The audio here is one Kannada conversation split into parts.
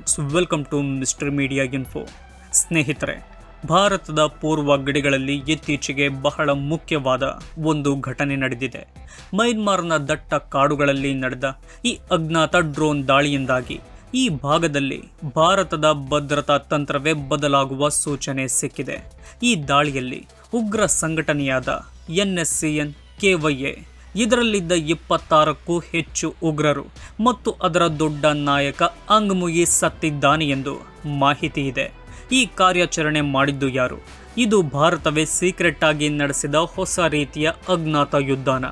Friends, welcome to mister media info. ಸ್ನೇಹಿತರೆ, ಭಾರತದ ಪೂರ್ವ ಗಡಿಗಳಲ್ಲಿ ಇತ್ತೀಚೆಗೆ ಬಹಳ ಮುಖ್ಯವಾದ ಒಂದು ಘಟನೆ ನಡೆದಿದೆ. ಮಯನ್ಮಾರ್ನ ದಟ್ಟ ಕಾಡುಗಳಲ್ಲಿ ನಡೆದ ಈ ಅಜ್ಞಾತ ಡ್ರೋನ್ ದಾಳಿಯಿಂದಾಗಿ ಈ ಭಾಗದಲ್ಲಿ ಭಾರತದ ಭದ್ರತಾ ತಂತ್ರವೇ ಬದಲಾಗುವ ಸೂಚನೆ ಸಿಕ್ಕಿದೆ. ಈ ದಾಳಿಯಲ್ಲಿ ಉಗ್ರ ಸಂಘಟನೆಯಾದ NSCN KYA ಇದರಲ್ಲಿದ್ದ 26ಕ್ಕೂ ಹೆಚ್ಚು ಉಗ್ರರು ಮತ್ತು ಅದರ ದೊಡ್ಡ ನಾಯಕ ಅಂಗ್ ಮುಯಿ ಸತ್ತಿದ್ದಾನೆ ಎಂದು ಮಾಹಿತಿ ಇದೆ. ಈ ಕಾರ್ಯಾಚರಣೆ ಮಾಡಿದ್ದು ಯಾರು? ಇದು ಭಾರತವೇ ಸೀಕ್ರೆಟ್ ಆಗಿ ನಡೆಸಿದ ಹೊಸ ರೀತಿಯ ಅಜ್ಞಾತ ಯುದ್ಧನ?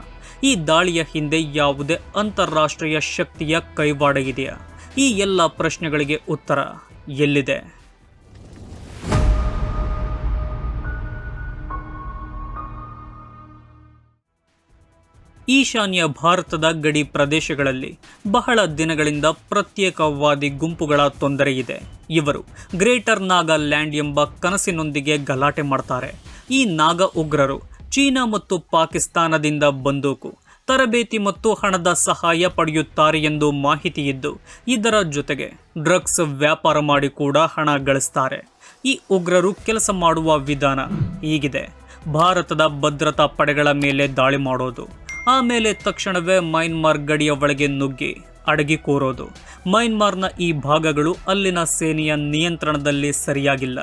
ಈ ದಾಳಿಯ ಹಿಂದೆ ಯಾವುದೇ ಅಂತಾರಾಷ್ಟ್ರೀಯ ಶಕ್ತಿಯ ಕೈವಾಡ ಇದೆಯಾ? ಈ ಎಲ್ಲ ಪ್ರಶ್ನೆಗಳಿಗೆ ಉತ್ತರ ಎಲ್ಲಿದೆ? ಈಶಾನ್ಯ ಭಾರತದ ಗಡಿ ಪ್ರದೇಶಗಳಲ್ಲಿ ಬಹಳ ದಿನಗಳಿಂದ ಪ್ರತ್ಯೇಕವಾದಿ ಗುಂಪುಗಳ ತೊಂದರೆ ಇದೆ. ಇವರು ಗ್ರೇಟರ್ ನಾಗಾಲ್ಯಾಂಡ್ ಎಂಬ ಕನಸಿನೊಂದಿಗೆ ಗಲಾಟೆ ಮಾಡ್ತಾರೆ. ಈ ನಾಗಾ ಉಗ್ರರು ಚೀನಾ ಮತ್ತು ಪಾಕಿಸ್ತಾನದಿಂದ ಬಂದೂಕು, ತರಬೇತಿ ಮತ್ತು ಹಣದ ಸಹಾಯ ಪಡೆಯುತ್ತಾರೆ ಎಂದು ಮಾಹಿತಿ ಇದ್ದು, ಇದರ ಜೊತೆಗೆ ಡ್ರಗ್ಸ್ ವ್ಯಾಪಾರ ಮಾಡಿ ಕೂಡ ಹಣ ಗಳಿಸ್ತಾರೆ. ಈ ಉಗ್ರರು ಕೆಲಸ ಮಾಡುವ ವಿಧಾನ ಹೀಗಿದೆ: ಭಾರತದ ಭದ್ರತಾ ಪಡೆಗಳ ಮೇಲೆ ದಾಳಿ ಮಾಡೋದು, ಆಮೇಲೆ ತಕ್ಷಣವೇ ಮಯನ್ಮಾರ್ ಗಡಿಯ ಒಳಗೆ ನುಗ್ಗಿ ಅಡಗಿ ಕೂರೋದು. ಮಯನ್ಮಾರ್ನ ಈ ಭಾಗಗಳು ಅಲ್ಲಿನ ಸೇನೆಯ ನಿಯಂತ್ರಣದಲ್ಲಿ ಸರಿಯಾಗಿಲ್ಲ.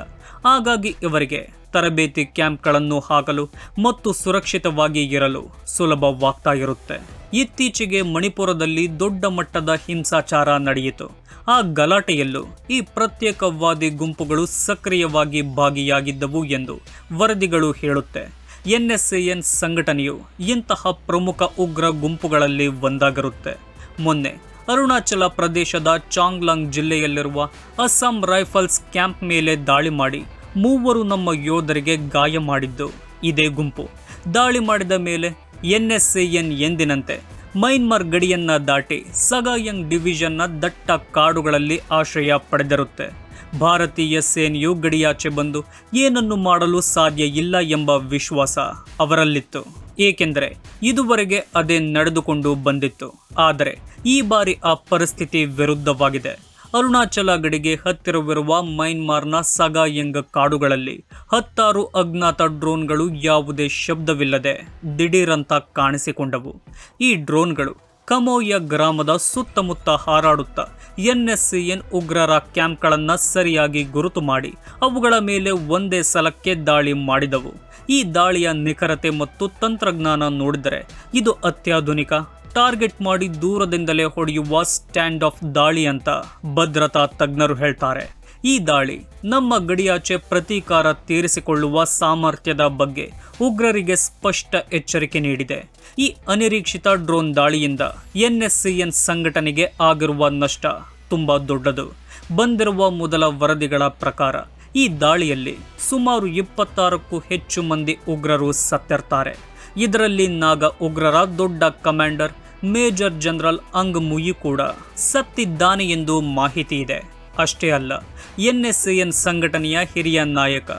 ಹಾಗಾಗಿ ಇವರಿಗೆ ತರಬೇತಿ ಕ್ಯಾಂಪ್ಗಳನ್ನು ಹಾಕಲು ಮತ್ತು ಸುರಕ್ಷಿತವಾಗಿ ಇರಲು ಸುಲಭವಾಗ್ತಾ ಇರುತ್ತೆ. ಇತ್ತೀಚೆಗೆ ಮಣಿಪುರದಲ್ಲಿ ದೊಡ್ಡ ಮಟ್ಟದ ಹಿಂಸಾಚಾರ ನಡೆಯಿತು. ಆ ಗಲಾಟೆಯಲ್ಲೂ ಈ ಪ್ರತ್ಯೇಕವಾದಿ ಗುಂಪುಗಳು ಸಕ್ರಿಯವಾಗಿ ಭಾಗಿಯಾಗಿದ್ದವು ಎಂದು ವರದಿಗಳು ಹೇಳುತ್ತೆ. NSCN ಸಂಘಟನೆಯು ಇಂತಹ ಪ್ರಮುಖ ಉಗ್ರ ಗುಂಪುಗಳಲ್ಲಿ ಒಂದಾಗಿರುತ್ತೆ. ಮೊನ್ನೆ ಅರುಣಾಚಲ ಪ್ರದೇಶದ ಚಾಂಗ್ಲಾಂಗ್ ಜಿಲ್ಲೆಯಲ್ಲಿರುವ ಅಸ್ಸಾಂ ರೈಫಲ್ಸ್ ಕ್ಯಾಂಪ್ ಮೇಲೆ ದಾಳಿ ಮಾಡಿ 3 ನಮ್ಮ ಯೋಧರಿಗೆ ಗಾಯ ಮಾಡಿದ್ದು ಇದೇ ಗುಂಪು. ದಾಳಿ ಮಾಡಿದ ಮೇಲೆ NSCN ಎಂದಿನಂತೆ ಮಯನ್ಮಾರ್ ಗಡಿಯನ್ನ ದಾಟಿ ಸಗಾಯಂಗ್ ಡಿವಿಷನ್ನ ದಟ್ಟ ಕಾಡುಗಳಲ್ಲಿ ಆಶ್ರಯ ಪಡೆದಿರುತ್ತೆ. ಭಾರತೀಯ ಸೇನೆಯು ಗಡಿಯಾಚೆ ಬಂದು ಏನನ್ನು ಮಾಡಲು ಸಾಧ್ಯ ಇಲ್ಲ ಎಂಬ ವಿಶ್ವಾಸ ಅವರಲ್ಲಿತ್ತು. ಏಕೆಂದರೆ ಇದುವರೆಗೆ ಅದೇ ನಡೆದುಕೊಂಡು ಬಂದಿತ್ತು. ಆದರೆ ಈ ಬಾರಿ ಆ ಪರಿಸ್ಥಿತಿ ವಿರುದ್ಧವಾಗಿದೆ. ಅರುಣಾಚಲ ಗಡಿಗೆ ಹತ್ತಿರವಿರುವ ಮಯನ್ಮಾರ್ನ ಸಗಾಯಂಗ್ ಕಾಡುಗಳಲ್ಲಿ 16 ಅಜ್ಞಾತ ಡ್ರೋನ್ಗಳು ಯಾವುದೇ ಶಬ್ದವಿಲ್ಲದೆ ದಿಢೀರಂತ ಕಾಣಿಸಿಕೊಂಡವು. ಈ ಡ್ರೋನ್ಗಳು ಕಮೋಯ ಗ್ರಾಮದ ಸುತ್ತಮುತ್ತ ಹಾರಾಡುತ್ತಾ NSCN ಉಗ್ರರ ಕ್ಯಾಂಪ್ಗಳನ್ನು ಸರಿಯಾಗಿ ಗುರುತು ಮಾಡಿ ಅವುಗಳ ಮೇಲೆ ಒಂದೇ ಸಲಕ್ಕೆ ದಾಳಿ ಮಾಡಿದವು. ಈ ದಾಳಿಯ ನಿಖರತೆ ಮತ್ತು ತಂತ್ರಜ್ಞಾನ ನೋಡಿದರೆ ಇದು ಅತ್ಯಾಧುನಿಕ, ಟಾರ್ಗೆಟ್ ಮಾಡಿ ದೂರದಿಂದಲೇ ಹೊಡೆಯುವ ಸ್ಟ್ಯಾಂಡ್ ಆಫ್ ದಾಳಿ ಅಂತ ಭದ್ರತಾ ತಜ್ಞರು ಹೇಳ್ತಾರೆ. ಈ ದಾಳಿ ನಮ್ಮ ಗಡಿಯಾಚೆ ಪ್ರತೀಕಾರ ತೀರಿಸಿಕೊಳ್ಳುವ ಸಾಮರ್ಥ್ಯದ ಬಗ್ಗೆ ಉಗ್ರರಿಗೆ ಸ್ಪಷ್ಟ ಎಚ್ಚರಿಕೆ ನೀಡಿದೆ. ಈ ಅನಿರೀಕ್ಷಿತ ಡ್ರೋನ್ ದಾಳಿಯಿಂದ NSCN ಸಂಘಟನೆಗೆ ಆಗಿರುವ ನಷ್ಟ ತುಂಬಾ ದೊಡ್ಡದು. ಬಂದಿರುವ ಮೊದಲ ವರದಿಗಳ ಪ್ರಕಾರ ಈ ದಾಳಿಯಲ್ಲಿ ಸುಮಾರು 26ಕ್ಕೂ ಹೆಚ್ಚು ಮಂದಿ ಉಗ್ರರು ಸತ್ತಿರ್ತಾರೆ. ಇದರಲ್ಲಿ ನಾಗಾ ಉಗ್ರರ ದೊಡ್ಡ ಕಮಾಂಡರ್ ಮೇಜರ್ ಜನರಲ್ ಅಂಗ್ ಮುಯಿ ಕೂಡ ಸತ್ತಿದ್ದಾನೆ ಎಂದು ಮಾಹಿತಿ ಇದೆ. ಅಷ್ಟೇ ಅಲ್ಲ, NSCN ಸಂಘಟನೆಯ ಹಿರಿಯ ನಾಯಕ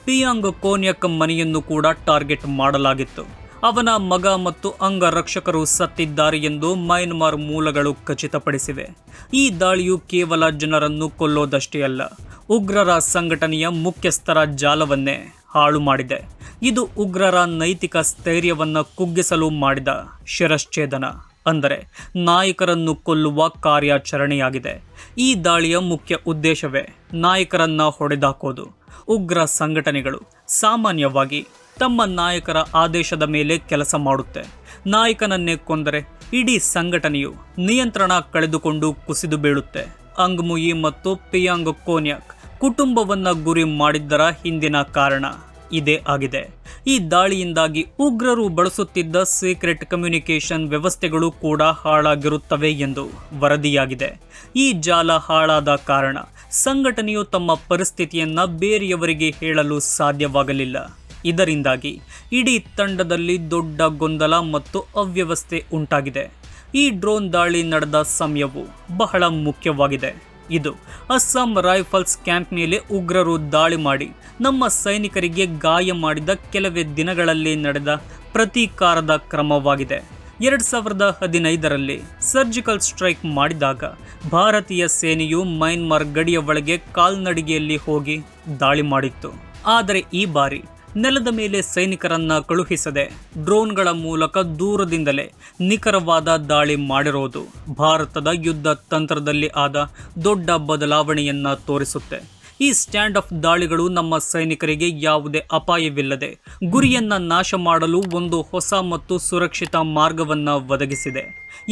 ಪಿಯಾಂಗ್ ಕೋನ್ಯಕ್ ಮನೆಯನ್ನು ಕೂಡ ಟಾರ್ಗೆಟ್ ಮಾಡಲಾಗಿತ್ತು. ಅವನ ಮಗ ಮತ್ತು ಅಂಗರಕ್ಷಕರು ಸತ್ತಿದ್ದಾರೆ ಎಂದು ಮಯನ್ಮಾರ್ ಮೂಲಗಳು ಖಚಿತಪಡಿಸಿವೆ. ಈ ದಾಳಿಯು ಕೇವಲ ಜನರನ್ನು ಕೊಲ್ಲೋದಷ್ಟೇ ಅಲ್ಲ, ಉಗ್ರರ ಸಂಘಟನೆಯ ಮುಖ್ಯಸ್ಥರ ಜಾಲವನ್ನೇ ಹಾಳು ಮಾಡಿದೆ. ಇದು ಉಗ್ರರ ನೈತಿಕ ಸ್ಥೈರ್ಯವನ್ನು ಕುಗ್ಗಿಸಲು ಮಾಡಿದ ಶಿರಶ್ಛೇದನ, ಅಂದರೆ ನಾಯಕರನ್ನು ಕೊಲ್ಲುವ ಕಾರ್ಯಾಚರಣೆಯಾಗಿದೆ. ಈ ದಾಳಿಯ ಮುಖ್ಯ ಉದ್ದೇಶವೇ ನಾಯಕರನ್ನ ಹೊಡೆದಾಕೋದು. ಉಗ್ರ ಸಂಘಟನೆಗಳು ಸಾಮಾನ್ಯವಾಗಿ ತಮ್ಮ ನಾಯಕರ ಆದೇಶದ ಮೇಲೆ ಕೆಲಸ ಮಾಡುತ್ತೆ. ನಾಯಕನನ್ನೇ ಕೊಂದರೆ ಇಡೀ ಸಂಘಟನೆಯು ನಿಯಂತ್ರಣ ಕಳೆದುಕೊಂಡು ಕುಸಿದು ಬೀಳುತ್ತೆ. ಅಂಗ್ ಮುಯಿ ಮತ್ತು ಪಿಯಾಂಗ್ ಕೋನ್ಯಾಕ್ ಕುಟುಂಬವನ್ನ ಗುರಿ ಮಾಡಿದ್ದರ ಹಿಂದಿನ ಕಾರಣ ಇದೇ ಆಗಿದೆ. ಈ ದಾಳಿಯಿಂದಾಗಿ ಉಗ್ರರು ಬಳಸುತ್ತಿದ್ದ ಸೀಕ್ರೆಟ್ ಕಮ್ಯುನಿಕೇಷನ್ ವ್ಯವಸ್ಥೆಗಳು ಕೂಡ ಹಾಳಾಗಿರುತ್ತವೆ ಎಂದು ವರದಿಯಾಗಿದೆ. ಈ ಜಾಲ ಹಾಳಾದ ಕಾರಣ ಸಂಘಟನೆಯು ತಮ್ಮ ಪರಿಸ್ಥಿತಿಯನ್ನ ಬೇರೆಯವರಿಗೆ ಹೇಳಲು ಸಾಧ್ಯವಾಗಲಿಲ್ಲ. ಇದರಿಂದಾಗಿ ಇಡೀ ತಂಡದಲ್ಲಿ ದೊಡ್ಡ ಗೊಂದಲ ಮತ್ತು ಅವ್ಯವಸ್ಥೆ ಉಂಟಾಗಿದೆ. ಈ ಡ್ರೋನ್ ದಾಳಿ ನಡೆದ ಸಮಯವು ಬಹಳ ಮುಖ್ಯವಾಗಿದೆ. ಇದು ಅಸ್ಸಾಂ ರೈಫಲ್ಸ್ ಕ್ಯಾಂಪ್ ಮೇಲೆ ಉಗ್ರರು ದಾಳಿ ಮಾಡಿ ನಮ್ಮ ಸೈನಿಕರಿಗೆ ಗಾಯ ಮಾಡಿದ ಕೆಲವೇ ದಿನಗಳಲ್ಲಿ ನಡೆದ ಪ್ರತೀಕಾರದ ಕ್ರಮವಾಗಿದೆ. 2015ರಲ್ಲಿ ಸರ್ಜಿಕಲ್ ಸ್ಟ್ರೈಕ್ ಮಾಡಿದಾಗ ಭಾರತೀಯ ಸೇನೆಯು ಮಯನ್ಮಾರ್ ಗಡಿಯ ಒಳಗೆ ಕಾಲ್ನಡಿಗೆಯಲ್ಲಿ ಹೋಗಿ ದಾಳಿ ಮಾಡಿತ್ತು. ಆದರೆ ಈ ಬಾರಿ ನೆಲದ ಮೇಲೆ ಸೈನಿಕರನ್ನ ಕಳುಹಿಸದೆ ಡ್ರೋನ್ಗಳ ಮೂಲಕ ದೂರದಿಂದಲೇ ನಿಖರವಾದ ದಾಳಿ ಮಾಡಿರೋದು ಭಾರತದ ಯುದ್ಧ ತಂತ್ರದಲ್ಲಿ ಆದ ದೊಡ್ಡ ಬದಲಾವಣೆಯನ್ನ ತೋರಿಸುತ್ತೆ. ಈ ಸ್ಟ್ಯಾಂಡ್ ಆಫ್ ದಾಳಿಗಳು ನಮ್ಮ ಸೈನಿಕರಿಗೆ ಯಾವುದೇ ಅಪಾಯವಿಲ್ಲದೆ ಗುರಿಯನ್ನ ನಾಶ ಮಾಡಲು ಒಂದು ಹೊಸ ಮತ್ತು ಸುರಕ್ಷಿತ ಮಾರ್ಗವನ್ನ ಒದಗಿಸಿದೆ.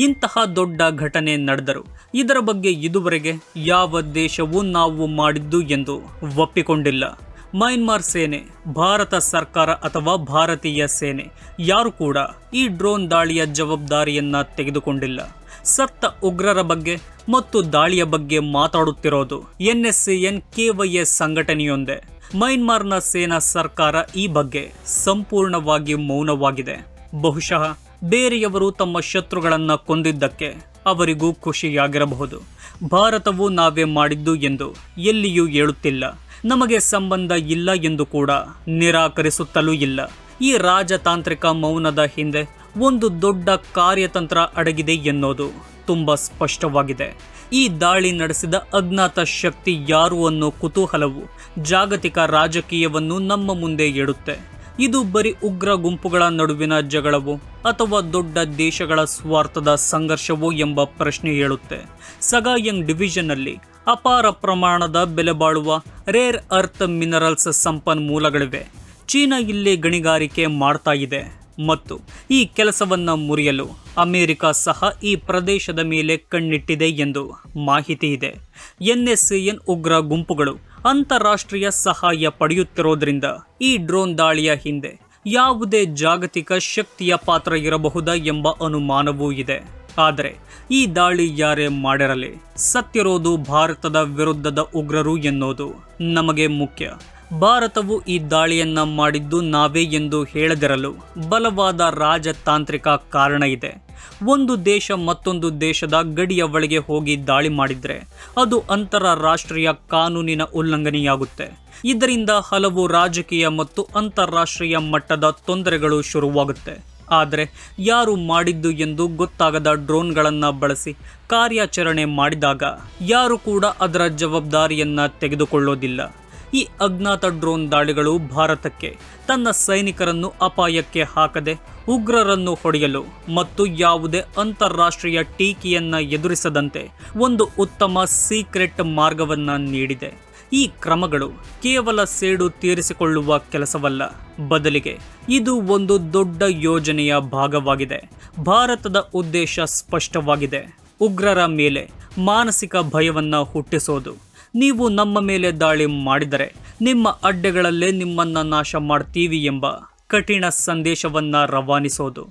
ಇಂತಹ ದೊಡ್ಡ ಘಟನೆ ನಡೆದರೂ ಇದರ ಬಗ್ಗೆ ಇದುವರೆಗೆ ಯಾವ ದೇಶವೂ ನಾವು ಮಾಡಿದ್ದು ಎಂದು ಒಪ್ಪಿಕೊಂಡಿಲ್ಲ. ಮಯನ್ಮಾರ್ ಸೇನೆ, ಭಾರತ ಸರ್ಕಾರ ಅಥವಾ ಭಾರತೀಯ ಸೇನೆ ಯಾರು ಕೂಡ ಈ ಡ್ರೋನ್ ದಾಳಿಯ ಜವಾಬ್ದಾರಿಯನ್ನ ತೆಗೆದುಕೊಂಡಿಲ್ಲ. ಸತ್ತ ಉಗ್ರರ ಬಗ್ಗೆ ಮತ್ತು ದಾಳಿಯ ಬಗ್ಗೆ ಮಾತಾಡುತ್ತಿರೋದು NSCN KYA ಸಂಘಟನೆಯೊಂದೇ. ಮಯನ್ಮಾರ್ನ ಸೇನಾ ಸರ್ಕಾರ ಈ ಬಗ್ಗೆ ಸಂಪೂರ್ಣವಾಗಿ ಮೌನವಾಗಿದೆ. ಬಹುಶಃ ಬೇರೆಯವರು ತಮ್ಮ ಶತ್ರುಗಳನ್ನ ಕೊಂದಿದ್ದಕ್ಕೆ ಅವರಿಗೂ ಖುಷಿಯಾಗಿರಬಹುದು. ಭಾರತವು ನಾವೇ ಮಾಡಿದ್ದು ಎಂದು ಎಲ್ಲಿಯೂ ಹೇಳುತ್ತಿಲ್ಲ. ನಮಗೆ ಸಂಬಂಧ ಇಲ್ಲ ಎಂದು ಕೂಡ ನಿರಾಕರಿಸುತ್ತಲೂ ಇಲ್ಲ. ಈ ರಾಜತಾಂತ್ರಿಕ ಮೌನದ ಹಿಂದೆ ಒಂದು ದೊಡ್ಡ ಕಾರ್ಯತಂತ್ರ ಅಡಗಿದೆ ಎನ್ನುವುದು ತುಂಬಾ ಸ್ಪಷ್ಟವಾಗಿದೆ. ಈ ದಾಳಿ ನಡೆಸಿದ ಅಜ್ಞಾತ ಶಕ್ತಿ ಯಾರು ಅನ್ನೋ ಕುತೂಹಲವು ಜಾಗತಿಕ ರಾಜಕೀಯವನ್ನು ನಮ್ಮ ಮುಂದೆ ಇಡುತ್ತೆ. ಇದು ಬರೀ ಉಗ್ರ ಗುಂಪುಗಳ ನಡುವಿನ ಜಗಳವೋ ಅಥವಾ ದೊಡ್ಡ ದೇಶಗಳ ಸ್ವಾರ್ಥದ ಸಂಘರ್ಷವೋ ಎಂಬ ಪ್ರಶ್ನೆ ಹೇಳುತ್ತೆ. ಸಗಾಯಂಗ್ ಡಿವಿಷನ್ನಲ್ಲಿ ಅಪಾರ ಪ್ರಮಾಣದ ಬೆಲೆ ಬಾಳುವ ರೇರ್ ಅರ್ತ್ ಮಿನರಲ್ಸ್ ಸಂಪನ್ಮೂಲಗಳಿವೆ. ಚೀನಾ ಇಲ್ಲಿ ಗಣಿಗಾರಿಕೆ ಮಾಡ್ತಾ ಇದೆ ಮತ್ತು ಈ ಕೆಲಸವನ್ನ ಮುರಿಯಲು ಅಮೆರಿಕ ಸಹ ಈ ಪ್ರದೇಶದ ಮೇಲೆ ಕಣ್ಣಿಟ್ಟಿದೆ ಎಂದು ಮಾಹಿತಿ ಇದೆ. NSCN ಉಗ್ರ ಗುಂಪುಗಳು ಅಂತಾರಾಷ್ಟ್ರೀಯ ಸಹಾಯ ಪಡೆಯುತ್ತಿರೋದ್ರಿಂದ ಈ ಡ್ರೋನ್ ದಾಳಿಯ ಹಿಂದೆ ಯಾವುದೇ ಜಾಗತಿಕ ಶಕ್ತಿಯ ಪಾತ್ರ ಇರಬಹುದಾ ಎಂಬ ಅನುಮಾನವೂ ಇದೆ. ಆದರೆ ಈ ದಾಳಿ ಯಾರೇ ಮಾಡಿರಲಿ, ಸತ್ತಿರೋದು ಭಾರತದ ವಿರುದ್ಧದ ಉಗ್ರರು ಎನ್ನುವುದು ನಮಗೆ ಮುಖ್ಯ. ಭಾರತವು ಈ ದಾಳಿಯನ್ನ ಮಾಡಿದ್ದು ನಾವೇ ಎಂದು ಹೇಳದಿರಲು ಬಲವಾದ ರಾಜತಾಂತ್ರಿಕ ಕಾರಣ ಇದೆ. ಒಂದು ದೇಶ ಮತ್ತೊಂದು ದೇಶದ ಗಡಿಯ ಒಳಗೆ ಹೋಗಿ ದಾಳಿ ಮಾಡಿದ್ರೆ ಅದು ಅಂತಾರಾಷ್ಟ್ರೀಯ ಕಾನೂನಿನ ಉಲ್ಲಂಘನೆಯಾಗುತ್ತೆ. ಇದರಿಂದ ಹಲವು ರಾಜಕೀಯ ಮತ್ತು ಅಂತಾರಾಷ್ಟ್ರೀಯ ಮಟ್ಟದ ತೊಂದರೆಗಳು ಶುರುವಾಗುತ್ತೆ. ಆದರೆ ಯಾರು ಮಾಡಿದ್ದು ಎಂದು ಗೊತ್ತಾಗದ ಡ್ರೋನ್ಗಳನ್ನು ಬಳಸಿ ಕಾರ್ಯಾಚರಣೆ ಮಾಡಿದಾಗ ಯಾರು ಕೂಡ ಅದರ ಜವಾಬ್ದಾರಿಯನ್ನ ತೆಗೆದುಕೊಳ್ಳೋದಿಲ್ಲ. ಈ ಅಜ್ಞಾತ ಡ್ರೋನ್ ದಾಳಿಗಳು ಭಾರತಕ್ಕೆ ತನ್ನ ಸೈನಿಕರನ್ನು ಅಪಾಯಕ್ಕೆ ಹಾಕದೆ ಉಗ್ರರನ್ನು ಹೊಡೆಯಲು ಮತ್ತು ಯಾವುದೇ ಅಂತಾರಾಷ್ಟ್ರೀಯ ಟೀಕೆಯನ್ನ ಎದುರಿಸದಂತೆ ಒಂದು ಉತ್ತಮ ಸೀಕ್ರೆಟ್ ಮಾರ್ಗವನ್ನ ನೀಡಿದೆ. ಈ ಕ್ರಮಗಳು ಕೇವಲ ಸೇಡು ತೀರಿಸಿಕೊಳ್ಳುವ ಕೆಲಸವಲ್ಲ, ಬದಲಿಗೆ ಇದು ಒಂದು ದೊಡ್ಡ ಯೋಜನೆಯ ಭಾಗವಾಗಿದೆ. ಭಾರತದ ಉದ್ದೇಶ ಸ್ಪಷ್ಟವಾಗಿದೆ: ಉಗ್ರರ ಮೇಲೆ ಮಾನಸಿಕ ಭಯವನ್ನ ಹುಟ್ಟಿಸೋದು. ನೀವು ನಮ್ಮ ಮೇಲೆ ದಾಳಿ ಮಾಡಿದರೆ ನಿಮ್ಮ ಅಡ್ಡೆಗಳಲ್ಲೇ ನಿಮ್ಮನ್ನ ನಾಶ ಮಾಡ್ತೀವಿ ಎಂಬ ಕಠಿಣ ಸಂದೇಶವನ್ನ ರವಾನಿಸೋದು.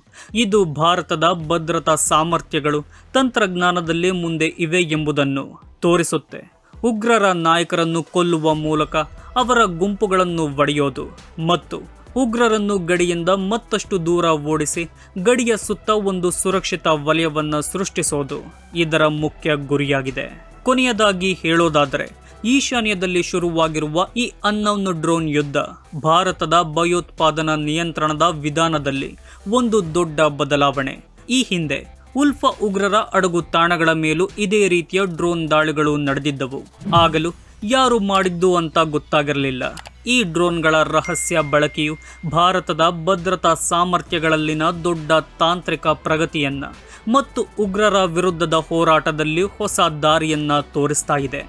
ಇದು ಭಾರತದ ಭದ್ರತಾ ಸಾಮರ್ಥ್ಯಗಳು ತಂತ್ರಜ್ಞಾನದಲ್ಲಿ ಮುಂದೆ ಇವೆ ಎಂಬುದನ್ನು ತೋರಿಸುತ್ತೆ. ಉಗ್ರರ ನಾಯಕರನ್ನು ಕೊಲ್ಲುವ ಮೂಲಕ ಅವರ ಗುಂಪುಗಳನ್ನು ಒಡೆಯೋದು ಮತ್ತು ಉಗ್ರರನ್ನು ಗಡಿಯಿಂದ ಮತ್ತಷ್ಟು ದೂರ ಓಡಿಸಿ ಗಡಿಯ ಸುತ್ತ ಒಂದು ಸುರಕ್ಷಿತ ವಲಯವನ್ನು ಸೃಷ್ಟಿಸೋದು ಇದರ ಮುಖ್ಯ ಗುರಿಯಾಗಿದೆ. ಕೊನೆಯದಾಗಿ ಹೇಳೋದಾದರೆ, ಈಶಾನ್ಯದಲ್ಲಿ ಶುರುವಾಗಿರುವ ಈ ಅನ್ನೌನ್ ಡ್ರೋನ್ ಯುದ್ಧ ಭಾರತದ ಭಯೋತ್ಪಾದನಾ ನಿಯಂತ್ರಣದ ವಿಧಾನದಲ್ಲಿ ಒಂದು ದೊಡ್ಡ ಬದಲಾವಣೆ. ಈ ಹಿಂದೆ ಉಲ್ಫಾ ಉಗ್ರರ ಅಡಗು ತಾಣಗಳ ಮೇಲೂ ಇದೇ ರೀತಿಯ ಡ್ರೋನ್ ದಾಳಿಗಳು ನಡೆದಿದ್ದವು. ಆಗಲೂ ಯಾರು ಮಾಡಿದ್ದು ಅಂತ ಗೊತ್ತಾಗಿರಲಿಲ್ಲ. ಈ ಡ್ರೋನ್ಗಳ ರಹಸ್ಯ ಬಳಕೆಯು ಭಾರತದ ಭದ್ರತಾ ಸಾಮರ್ಥ್ಯಗಳಲ್ಲಿನ ದೊಡ್ಡ ತಾಂತ್ರಿಕ ಪ್ರಗತಿಯನ್ನ ಮತ್ತು ಉಗ್ರರ ವಿರುದ್ಧದ ಹೋರಾಟದಲ್ಲಿ ಹೊಸ ದಾರಿಯನ್ನ ತೋರಿಸ್ತಾ ಇದೆ.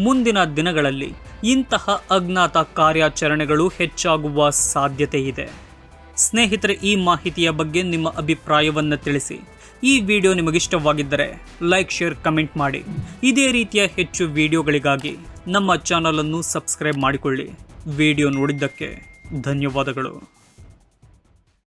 ಮುಂದಿನ ದಿನಗಳಲ್ಲಿ ಇಂತಹ ಅಜ್ಞಾತ ಕಾರ್ಯಾಚರಣೆಗಳು ಹೆಚ್ಚಾಗುವ ಸಾಧ್ಯತೆ ಇದೆ. ಸ್ನೇಹಿತರೆ, ಈ ಮಾಹಿತಿಯ ಬಗ್ಗೆ ನಿಮ್ಮ ಅಭಿಪ್ರಾಯವನ್ನು ತಿಳಿಸಿ. ಈ ವಿಡಿಯೋ ನಿಮಗಿಷ್ಟವಾಗಿದ್ದರೆ ಲೈಕ್, ಶೇರ್, ಕಮೆಂಟ್ ಮಾಡಿ. ಇದೇ ರೀತಿಯ ಹೆಚ್ಚು ವಿಡಿಯೋಗಳಿಗಾಗಿ ನಮ್ಮ ಚಾನಲನ್ನು ಸಬ್ಸ್ಕ್ರೈಬ್ ಮಾಡಿಕೊಳ್ಳಿ. ವಿಡಿಯೋ ನೋಡಿದ್ದಕ್ಕೆ ಧನ್ಯವಾದಗಳು.